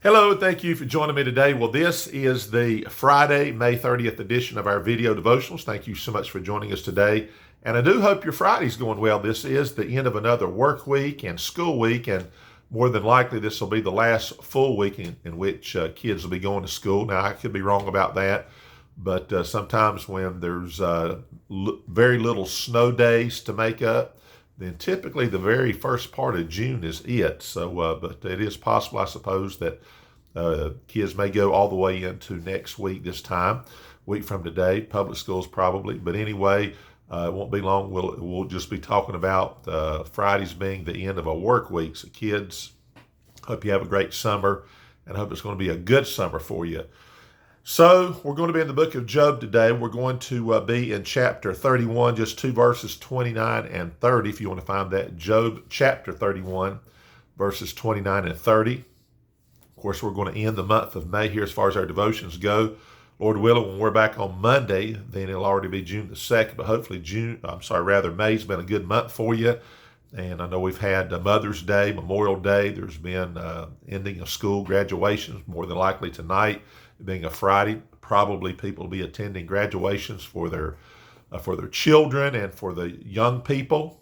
Hello, thank you for joining me today. Well, this is the Friday, May 30th edition of our video devotionals. Thank you so much for joining us today. And I do hope your Friday's going well. This is the end of another work week and school week, and more than likely this will be the last full week in which kids will be going to school. Now, I could be wrong about that, but sometimes when there's very little snow days to make up, then typically the very first part of June is it. So, but it is possible, I suppose, that kids may go all the way into next week this time, week from today, public schools probably. But anyway, it won't be long. We'll just be talking about Fridays being the end of a work week. So kids, hope you have a great summer, and I hope it's going to be a good summer for you. So we're going to be in the book of Job today. We're going to be in chapter 31, just two verses 29 and 30, if you want to find that. Job chapter 31, verses 29 and 30. Of course, we're going to end the month of May here as far as our devotions go. Lord willing, when we're back on Monday, then it'll already be June the 2nd, but hopefully May's been a good month for you. And I know we've had Mother's Day, Memorial Day. There's been ending of school, graduations, more than likely tonight. Being a Friday, probably people will be attending graduations for their children and for the young people,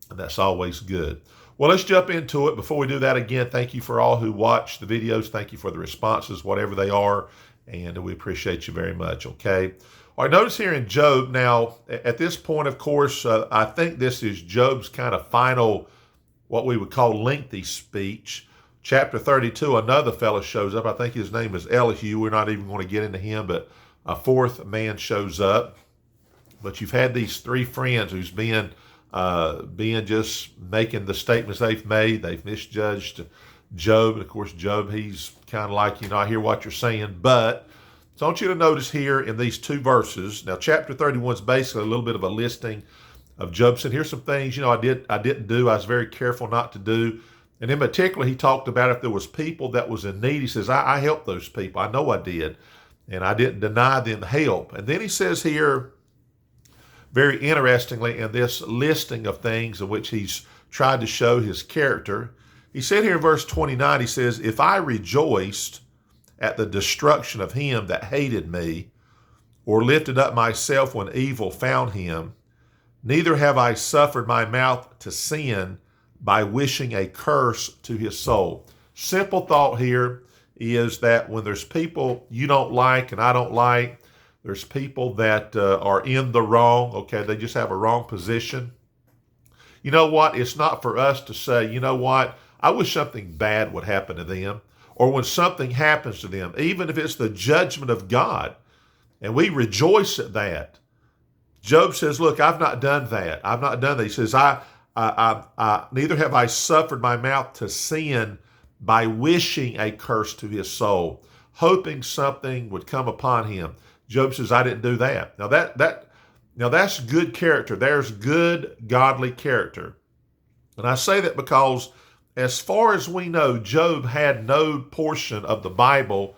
and that's always good. Well, let's jump into it. Before we do that, again, thank you for all who watch the videos. Thank you for the responses, whatever they are, and we appreciate you very much, okay? All right, notice here in Job, now, at this point, of course, I think this is Job's kind of final, what we would call lengthy speech. Chapter 32, another fellow shows up. I think his name is Elihu. We're not even going to get into him, but a fourth man shows up. But you've had these three friends who's being just making the statements they've made. They've misjudged Job. And of course, Job, he's kind of like, I hear what you're saying. But so I want you to notice here in these two verses. Now, chapter 31 is basically a little bit of a listing of Job said, here's some things, I didn't do. I was very careful not to do. And in particular, he talked about if there was people that was in need. He says, I helped those people. I know I did. And I didn't deny them help. And then he says here, very interestingly, in this listing of things in which he's tried to show his character, he said here in verse 29, he says, if I rejoiced at the destruction of him that hated me, or lifted up myself when evil found him, neither have I suffered my mouth to sin by wishing a curse to his soul. Simple thought here is that when there's people you don't like and I don't like, there's people that are in the wrong, okay, they just have a wrong position. You know what? It's not for us to say, you know what? I wish something bad would happen to them. Or when something happens to them, even if it's the judgment of God, and we rejoice at that. Job says, look, I've not done that. I've not done that. He says, neither have I suffered my mouth to sin by wishing a curse to his soul, hoping something would come upon him. Job says, I didn't do that. Now that's good character. There's good, godly character. And I say that because as far as we know, Job had no portion of the Bible,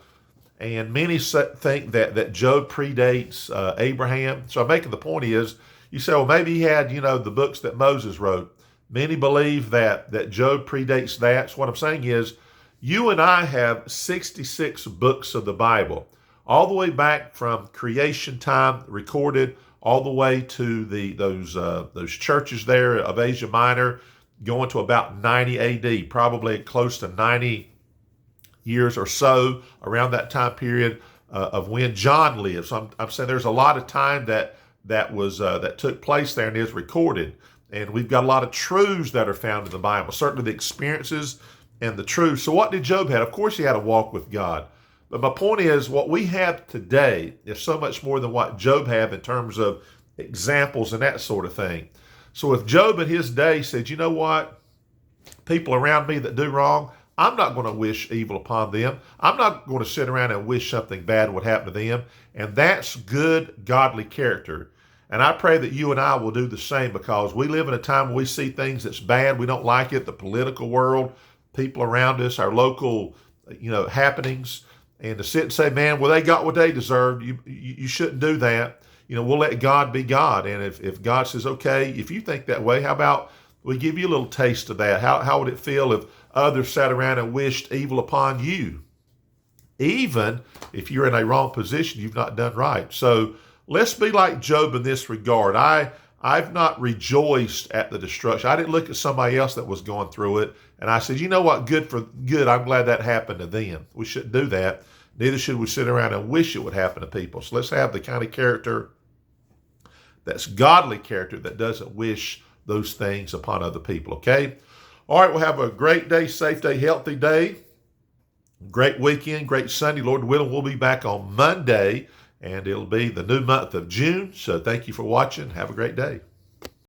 and many think that Job predates Abraham. So I'm making the point is, you say, well, maybe he had, the books that Moses wrote. Many believe that Job predates that. So what I'm saying is, you and I have 66 books of the Bible, all the way back from creation time, recorded, all the way to those churches there of Asia Minor, going to about 90 AD, probably close to 90 years or so around that time period of when John lived. So I'm saying there's a lot of time that took place there and is recorded. And we've got a lot of truths that are found in the Bible, certainly the experiences and the truths. So what did Job have? Of course, he had a walk with God. But my point is, what we have today is so much more than what Job had in terms of examples and that sort of thing. So if Job in his day said, you know what, people around me that do wrong, I'm not going to wish evil upon them. I'm not going to sit around and wish something bad would happen to them. And that's good, godly character. And I pray that you and I will do the same, because we live in a time when we see things that's bad. We don't like it, the political world, people around us, our local, happenings. And to sit and say, man, well, they got what they deserved. You shouldn't do that. We'll let God be God. And if God says, okay, if you think that way, how about we give you a little taste of that? How would it feel if others sat around and wished evil upon you? even if you're in a wrong position, you've not done right. So let's be like Job in this regard. I've not rejoiced at the destruction. I didn't look at somebody else that was going through it and I said, you know what, good for good. I'm glad that happened to them. We shouldn't do that. Neither should we sit around and wish it would happen to people. So let's have the kind of character that's godly character that doesn't wish those things upon other people, okay? All right, we'll have a great day, safe day, healthy day. Great weekend, great Sunday. Lord willing, we'll be back on Monday, and it'll be the new month of June. So thank you for watching. Have a great day.